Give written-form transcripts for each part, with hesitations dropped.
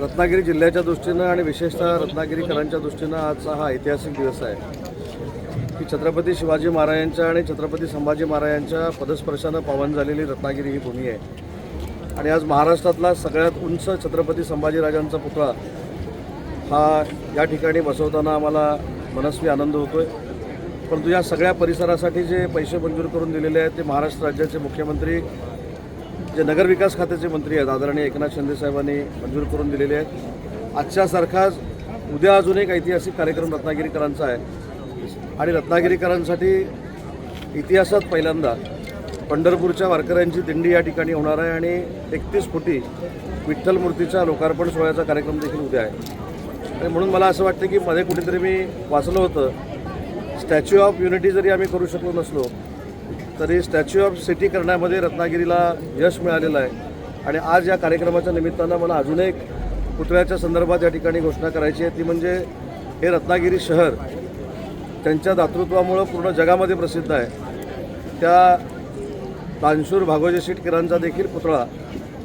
रत्नागिरी जिल्ह्याच्या दृष्टीनं आणि विशेषतः रत्नागिरीकरांच्या दृष्टीनं आजचा हा ऐतिहासिक दिवस आहे की छत्रपती शिवाजी महाराजांच्या आणि छत्रपती संभाजी महाराजांच्या पदस्पर्शानं पावन झालेली रत्नागिरी ही भूमी आहे। आणि आज महाराष्ट्रातला सगळ्यात उंच छत्रपती संभाजीराजांचा पुतळा हा या ठिकाणी बसवताना आम्हाला मनस्वी आनंद होतोय। परंतु या सगळ्या परिसरासाठी जे पैसे मंजूर करून दिलेले आहेत ते महाराष्ट्र राज्याचे मुख्यमंत्री जे नगरविकास खात्याचे मंत्री आहेत आदरणीय एकनाथ शिंदे साहेबांनी मंजूर करून दिलेले आहेत। आजच्यासारखाच उद्या अजून एक ऐतिहासिक कार्यक्रम रत्नागिरीकरांचा आहे आणि रत्नागिरीकरांसाठी इतिहासात पहिल्यांदा पंढरपूरच्या वारकऱ्यांची दिंडी या ठिकाणी होणार आहे आणि 31 फुटी विठ्ठल मूर्तीच्या लोकार्पण सोहळ्याचा कार्यक्रम देखील उद्या आहे। आणि म्हणून मला असं वाटतं की मध्ये कुठेतरी मी वाचलं होतं, स्टॅच्यू ऑफ युनिटी जरी आम्ही करू शकलो नसलो तरी स्टॅच्यू ऑफ सिटी करण्यामध्ये रत्नागिरीला यश मिळालेलं आहे। आणि आज या कार्यक्रमाच्या निमित्तानं मला अजून एक पुतळ्याच्या संदर्भात या ठिकाणी घोषणा करायची आहे, ती म्हणजे हे रत्नागिरी शहर त्यांच्या दातृत्वामुळं पूर्ण जगामध्ये प्रसिद्ध आहे। त्या तानशूर भागोजी शेटकरांचा देखील पुतळा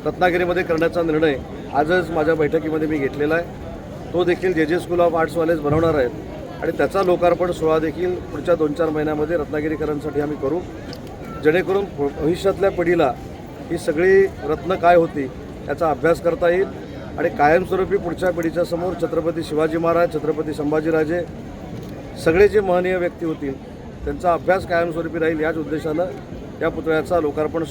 रत्नागिरीमध्ये करण्याचा निर्णय आजच माझ्या बैठकीमध्ये मी घेतलेला आहे। तो देखील जे स्कूल ऑफ आर्ट्सवालेच बनवणार आहेत आणि त्याचा लोकार्पण सोहळा देखील पुढच्या 2-4 महिन्यामध्ये रत्नागिरीकरांसाठी आम्ही करू, जेणेकरून भविष्यातल्या पिढीला ही सगळी रत्न काय होती याचा अभ्यास करता येईल आणि कायमस्वरूपी पुढच्या पिढीच्या समोर छत्रपती शिवाजी महाराज, छत्रपती संभाजीराजे सगळे जे महनीय व्यक्ती होतील त्यांचा अभ्यास कायमस्वरूपी राहील याच उद्देशानं या पुतळ्याचा लोकार्पण